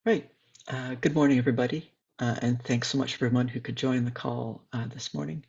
Right. Good morning, everybody, and thanks so much for everyone who could join the call this morning.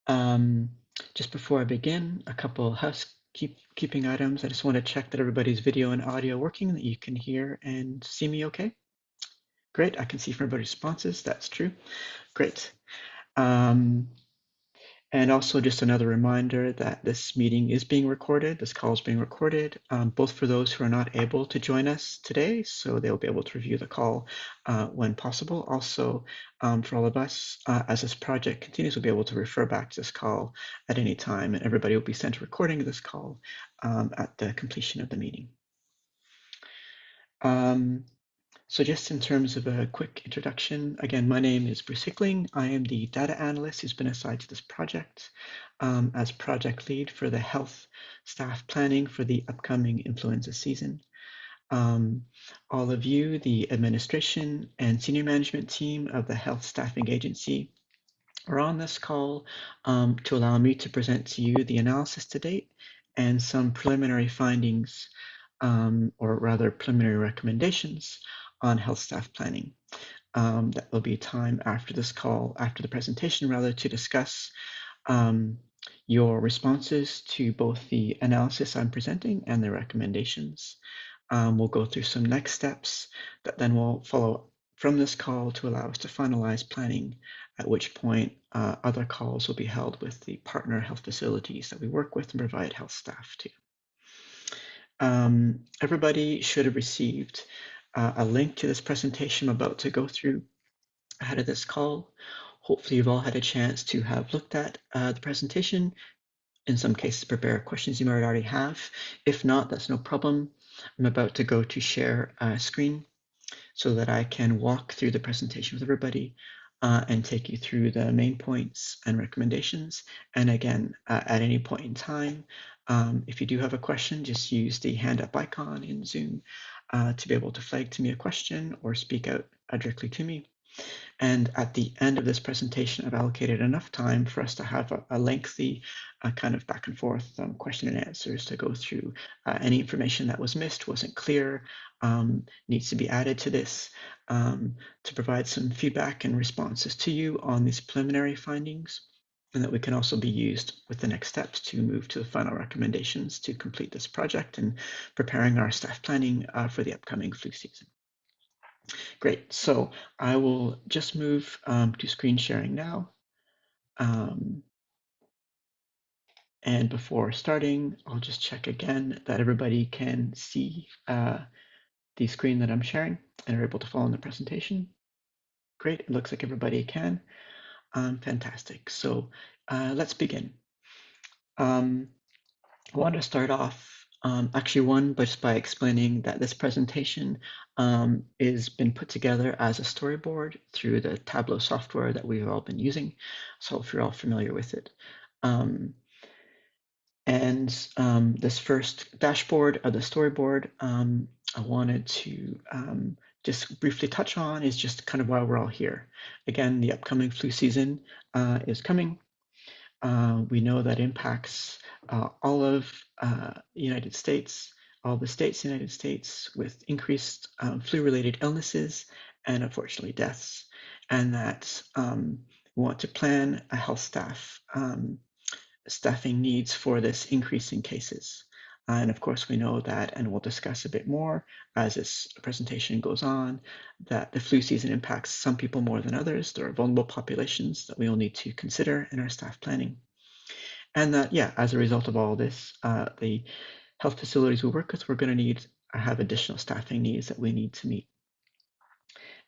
Um, just before I begin, a couple housekeeping items. I just want to check that everybody's video and audio working, that you can hear and see me okay. Great. I can see from everybody's responses. That's true. Great. Um, And also just another reminder that this meeting is being recorded, this call is being recorded, both for those who are not able to join us today, so they'll be able to review the call when possible. Also, for all of us, as this project continues, we'll be able to refer back to this call at any time, and everybody will be sent a recording of this call at the completion of the meeting. Um, so just in terms of a quick introduction, again, my name is Bruce Hickling. I am the data analyst who's been assigned to this project as project lead for the health staff planning for the upcoming influenza season. All of you, the administration and senior management team of the Health Staffing Agency, are on this call to allow me to present to you the analysis to date and some preliminary findings, or rather preliminary recommendations on health staff planning. That will be time after this call, after the presentation rather, to discuss your responses to both the analysis I'm presenting and the recommendations. We'll go through some next steps that then will follow from this call to allow us to finalize planning, at which point other calls will be held with the partner health facilities that we work with and provide health staff to. Everybody should have received a link to this presentation I'm about to go through ahead of this call. Hopefully you've all had a chance to have looked at the presentation, in some cases prepare questions you might already have. If not, that's no problem. I'm about to go to share a screen so that I can walk through the presentation with everybody and take you through the main points and recommendations. And again, at any point in time, if you do have a question, just use the hand up icon in Zoom to be able to flag to me a question or speak out directly to me. And at the end of this presentation, I've allocated enough time for us to have a lengthy kind of back and forth question and answers to go through any information that was missed, wasn't clear, needs to be added to this, to provide some feedback and responses to you on these preliminary findings, and that we can also be used with the next steps to move to the final recommendations to complete this project and preparing our staff planning for the upcoming flu season. Great, so I will just move to screen sharing now. And before starting, I'll just check again that everybody can see the screen that I'm sharing and are able to follow in the presentation. Great, it looks like everybody can. Fantastic, so let's begin. I want to start off actually just by explaining that this presentation is been put together as a storyboard through the Tableau software that we've all been using. So if you're all familiar with it. This first dashboard of the storyboard I wanted to just briefly touch on is just kind of why we're all here. Again, the upcoming flu season is coming. We know that impacts all of the United States, all the states in the United States with increased flu-related illnesses and unfortunately deaths, and that we want to plan a health staffing needs for this increase in cases. And of course, we know that, and we'll discuss a bit more as this presentation goes on, that the flu season impacts some people more than others. There are vulnerable populations that we will need to consider in our staff planning. And that, yeah, as a result of all this, the health facilities we work with, we're going to need have additional staffing needs that we need to meet.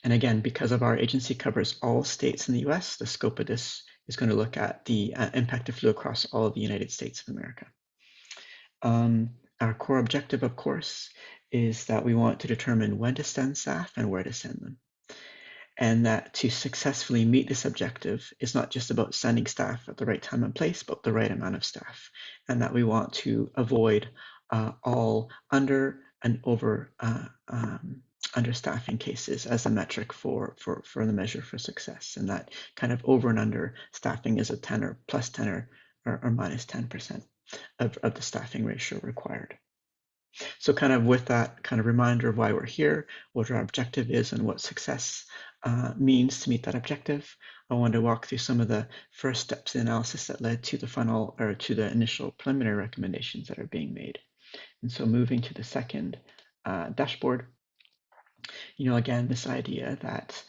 And again, because of our agency covers all states in the US, the scope of this is going to look at the impact of flu across all of the United States of America. Our core objective, of course, is that we want to determine when to send staff and where to send them. And that to successfully meet this objective is not just about sending staff at the right time and place, but the right amount of staff. And that we want to avoid all under and over understaffing cases as a metric for the measure for success. And that kind of over and under staffing is a 10 or plus 10 or minus 10% of the staffing ratio required. So kind of with that kind of reminder of why we're here, what our objective is, and what success means to meet that objective, I want to walk through some of the first steps in analysis that led to the final or to the initial preliminary recommendations that are being made. And so moving to the second dashboard, again, this idea that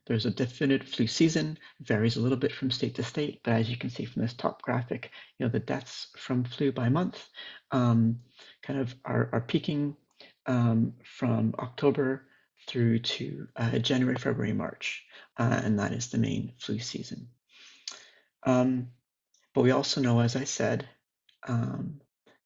there's a definite flu season, varies a little bit from state to state, but as you can see from this top graphic, the deaths from flu by month kind of are peaking from October through to January, February, March, and that is the main flu season. But we also know, as I said,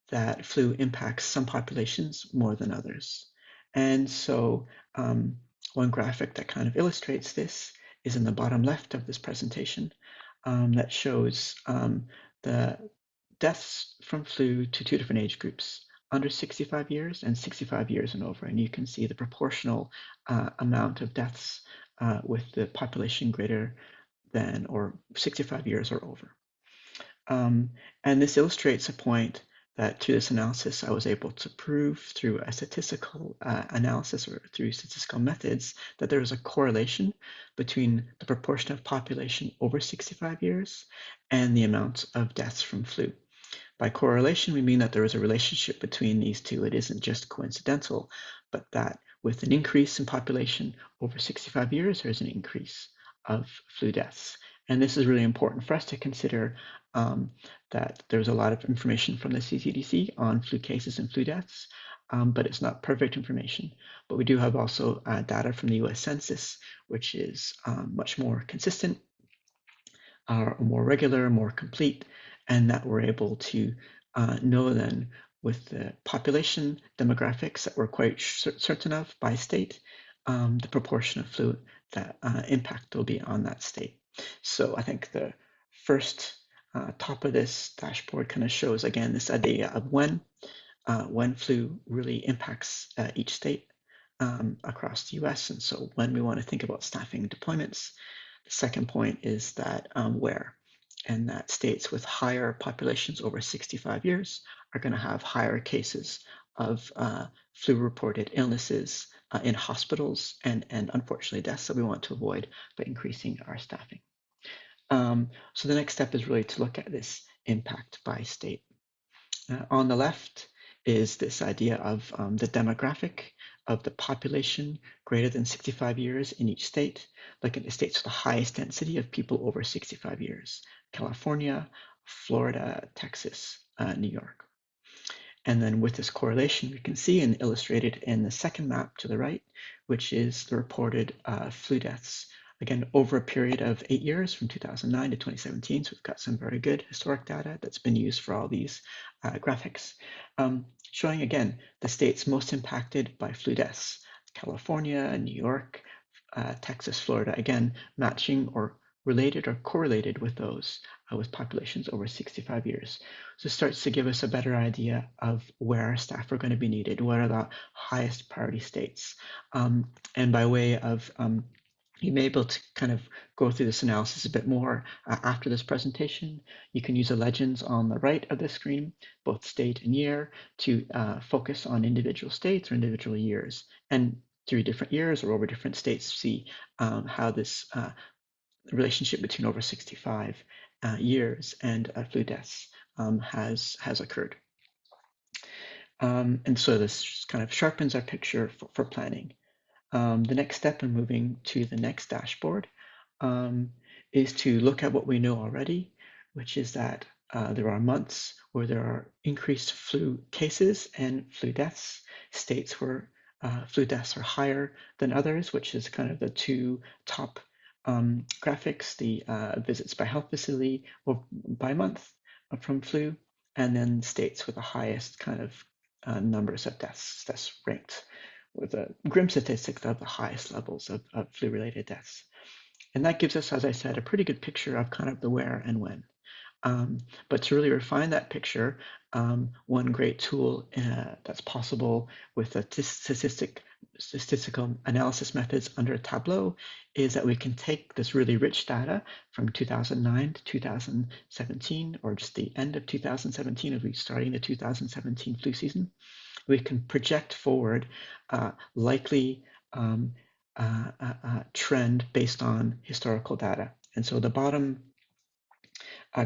that flu impacts some populations more than others. And so one graphic that kind of illustrates this is in the bottom left of this presentation that shows the deaths from flu to two different age groups, under 65 years and 65 years and over. And you can see the proportional amount of deaths with the population greater than or 65 years or over. And this illustrates a point that through this analysis, I was able to prove through a statistical analysis or through statistical methods that there is a correlation between the proportion of population over 65 years and the amount of deaths from flu. By correlation, we mean that there is a relationship between these two. It isn't just coincidental, but that with an increase in population over 65 years, there's an increase of flu deaths. And this is really important for us to consider that there's a lot of information from the CCDC on flu cases and flu deaths, but it's not perfect information. But we do have also data from the US Census, which is much more consistent, more regular, more complete, and that we're able to know then with the population demographics that we're quite certain of by state, the proportion of flu that impact will be on that state. So I think the first top of this dashboard kind of shows, again, this idea of when flu really impacts each state across the US. And so when we want to think about staffing deployments, the second point is that where, and that states with higher populations over 65 years are going to have higher cases of flu-reported illnesses in hospitals and unfortunately deaths that we want to avoid by increasing our staffing. So the next step is really to look at this impact by state. On the left is this idea of the demographic of the population greater than 65 years in each state. Look at the states with the highest density of people over 65 years: California, Florida, Texas, New York. And then with this correlation, we can see and illustrated in the second map to the right, which is the reported flu deaths, again, over a period of 8 years from 2009 to 2017. So we've got some very good historic data that's been used for all these graphics, showing again the states most impacted by flu deaths: California, New York, Texas, Florida, again, matching or related or correlated with those with populations over 65 years. So it starts to give us a better idea of where our staff are going to be needed, what are the highest priority states. And by way of you may be able to kind of go through this analysis a bit more after this presentation. You can use the legends on the right of the screen, both state and year, to focus on individual states or individual years. And through different years or over different states, see how this relationship between over 65 years and flu deaths has occurred. And so this kind of sharpens our picture for planning. The next step in moving to the next dashboard is to look at what we know already, which is that there are months where there are increased flu cases and flu deaths, states where flu deaths are higher than others, which is kind of the two top graphics, the visits by health facility or by month from flu, and then states with the highest kind of numbers of deaths ranked with a grim statistics of the highest levels of flu-related deaths. And that gives us, as I said, a pretty good picture of kind of the where and when. But to really refine that picture, one great tool that's possible with the statistical analysis methods under Tableau is that we can take this really rich data from 2009 to 2017, or just the end of 2017 as we starting the 2017 flu season, we can project forward likely trend based on historical data. And so the bottom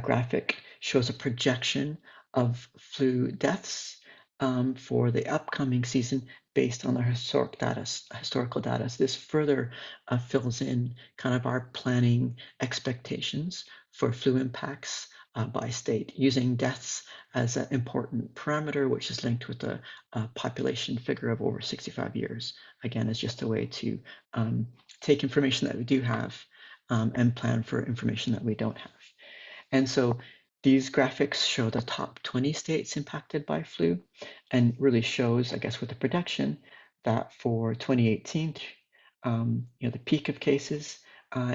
graphic shows a projection of flu deaths for the upcoming season based on the historical data. So this further fills in kind of our planning expectations for flu impacts by state, using deaths as an important parameter, which is linked with the population figure of over 65 years. Again, it's just a way to take information that we do have and plan for information that we don't have. And so these graphics show the top 20 states impacted by flu and really shows, I guess, with the projection that for 2018, the peak of cases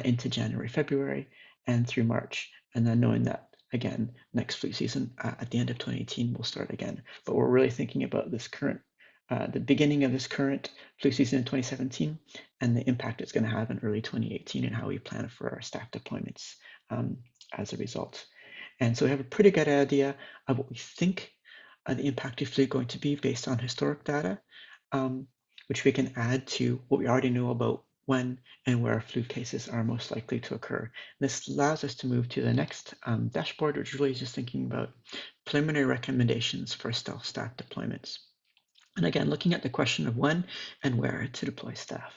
into January, February, and through March, and then knowing that, again, next flu season at the end of 2018 will start again. But we're really thinking about this current, the beginning of this current flu season in 2017 and the impact it's going to have in early 2018 and how we plan for our staff deployments as a result. And so we have a pretty good idea of what we think the impact of flu is going to be based on historic data, which we can add to what we already know about when and where flu cases are most likely to occur. This allows us to move to the next dashboard, which really is just thinking about preliminary recommendations for stealth staff deployments. And again, looking at the question of when and where to deploy staff.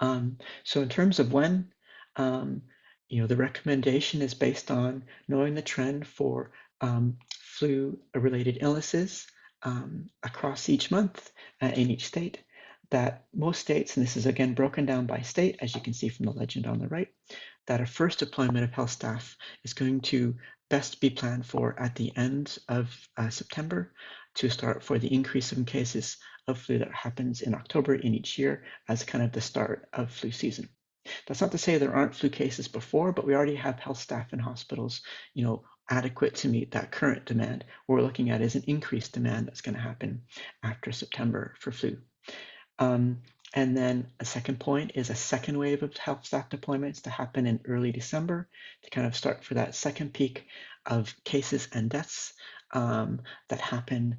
So in terms of when, the recommendation is based on knowing the trend for flu-related illnesses across each month in each state, that most states, and this is again broken down by state, as you can see from the legend on the right, that a first deployment of health staff is going to best be planned for at the end of September to start for the increase in cases of flu that happens in October in each year as kind of the start of flu season. That's not to say there aren't flu cases before, but we already have health staff in hospitals, adequate to meet that current demand. What we're looking at is an increased demand that's going to happen after September for flu. And then a second point is a second wave of health staff deployments to happen in early December to kind of start for that second peak of cases and deaths that happen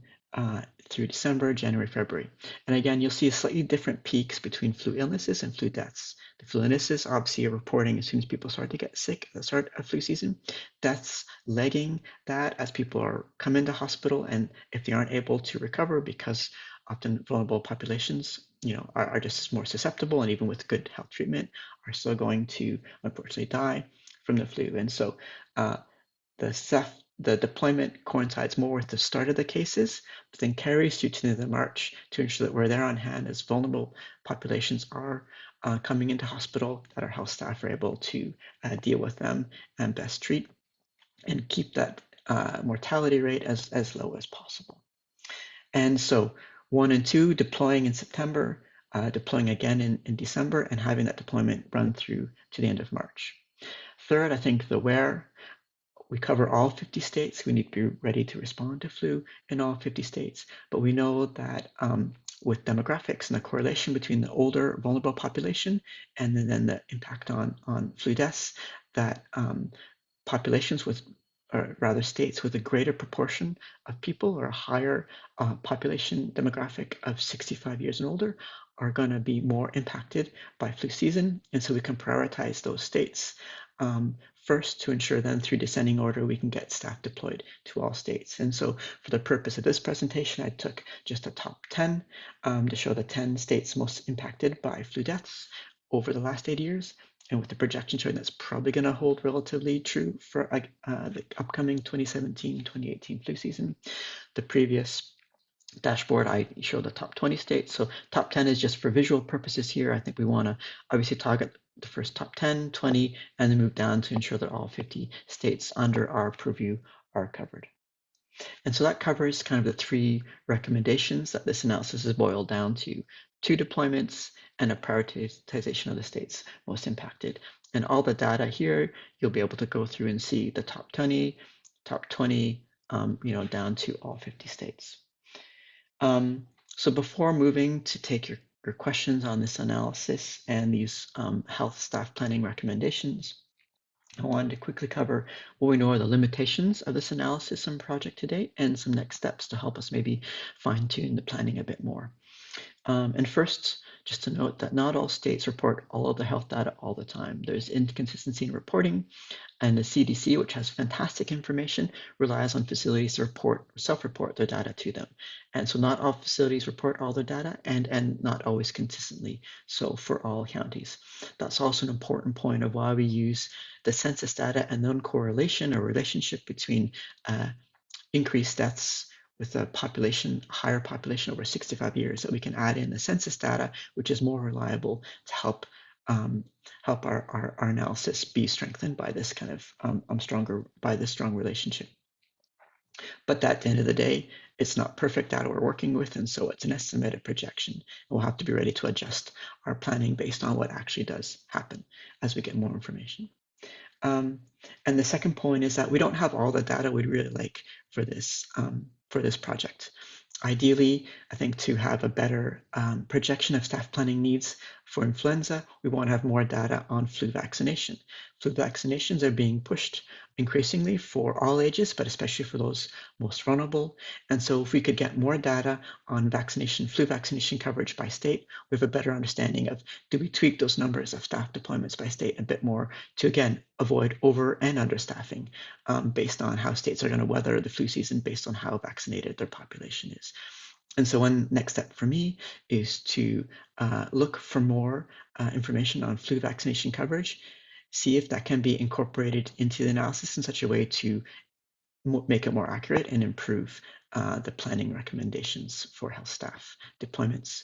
through December, January, February. And again, you'll see slightly different peaks between flu illnesses and flu deaths. The flu illnesses obviously are reporting as soon as people start to get sick at the start of flu season. Deaths lagging that as people come into hospital, and if they aren't able to recover, because often vulnerable populations, are just more susceptible, and even with good health treatment, are still going to unfortunately die from the flu. And so the deployment coincides more with the start of the cases, but then carries through to the end of March to ensure that we're there on hand as vulnerable populations are coming into hospital, that our health staff are able to deal with them and best treat and keep that mortality rate as low as possible. And so 1 and 2 deploying in September, deploying again in December, and having that deployment run through to the end of March. Third, I think the where. We cover all 50 states. We need to be ready to respond to flu in all 50 states. But we know that with demographics and the correlation between the older vulnerable population and then the impact on flu deaths, that populations with, or rather states with a greater proportion of people or a higher population demographic of 65 years and older are going to be more impacted by flu season. And so we can prioritize those states first to ensure then through descending order we can get staff deployed to all states. And so for the purpose of this presentation, I took just a top 10 to show the 10 states most impacted by flu deaths over the last 8 years. And with the projection showing that's probably going to hold relatively true for the upcoming 2017-2018 flu season. The previous dashboard, I showed the top 20 states. So top 10 is just for visual purposes here. I think we want to obviously target the first top 10, 20, and then move down to ensure that all 50 states under our purview are covered. And so that covers kind of the 3 recommendations that this analysis is boiled down to: 2 deployments and a prioritization of the states most impacted. And all the data here, you'll be able to go through and see the top 20, down to all 50 states. So before moving to take your questions on this analysis and these health staff planning recommendations, I wanted to quickly cover what we know are the limitations of this analysis and project to date and some next steps to help us maybe fine tune the planning a bit more. And first, just to note that not all states report all of the health data all the time. There's inconsistency in reporting, and the CDC, which has fantastic information, relies on facilities to self-report their data to them. And so not all facilities report all their data and not always consistently so for all counties. That's also an important point of why we use the census data and non-correlation or relationship between increased deaths with a higher population over 65 years, that we can add in the census data, which is more reliable to help our analysis be strengthened by this kind of strong relationship. But at the end of the day, it's not perfect data we're working with, and so it's an estimated projection. We'll have to be ready to adjust our planning based on what actually does happen as we get more information. And the second point is that we don't have all the data we'd really like for this project. Ideally, I think to have a better projection of staff planning needs for influenza, we want to have more data on flu vaccination. Flu vaccinations are being pushed increasingly for all ages, but especially for those most vulnerable. And so if we could get more data on flu vaccination coverage by state, we have a better understanding of, do we tweak those numbers of staff deployments by state a bit more to, again, avoid over and understaffing based on how states are going to weather the flu season based on how vaccinated their population is. And so one next step for me is to look for more information on flu vaccination coverage, see if that can be incorporated into the analysis in such a way to make it more accurate and improve the planning recommendations for health staff deployments.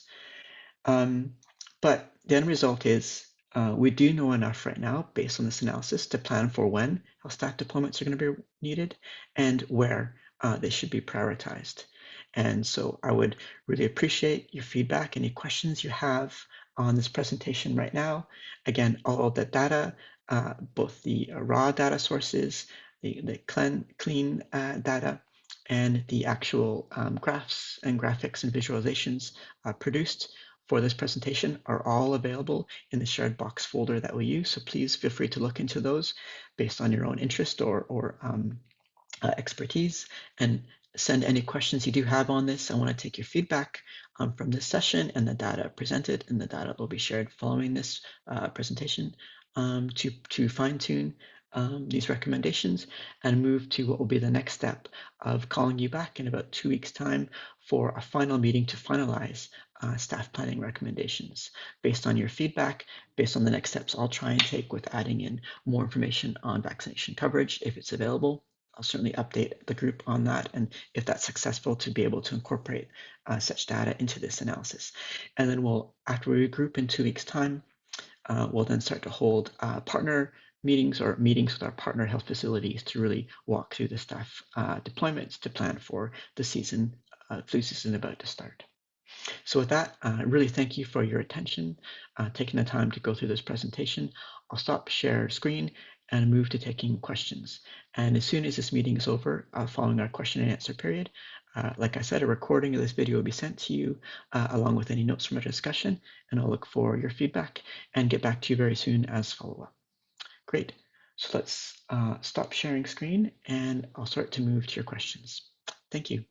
But the end result is we do know enough right now, based on this analysis, to plan for when health staff deployments are going to be needed and where they should be prioritized. And so I would really appreciate your feedback, any questions you have on this presentation right now. Again, all of the data, both the raw data sources, the clean data, and the actual graphs and graphics and visualizations produced for this presentation are all available in the shared box folder that we use. So please feel free to look into those based on your own interest or expertise, and send any questions you do have on this. I want to take your feedback from this session and the data presented, and the data will be shared following this presentation to fine tune these recommendations and move to what will be the next step of calling you back in about 2 weeks' time for a final meeting to finalize staff planning recommendations. Based on your feedback, based on the next steps I'll try and take with adding in more information on vaccination coverage if it's available. I'll certainly update the group on that, and if that's successful, to be able to incorporate such data into this analysis. And then after we regroup in 2 weeks' time, we'll then start to hold partner meetings or meetings with our partner health facilities to really walk through the staff deployments to plan for the flu season about to start. So with that, I really thank you for your attention, taking the time to go through this presentation. I'll stop share screen and move to taking questions. And as soon as this meeting is over, following our question and answer period, like I said, a recording of this video will be sent to you along with any notes from our discussion, and I'll look for your feedback and get back to you very soon as follow-up. Great. So let's stop sharing screen, and I'll start to move to your questions. Thank you.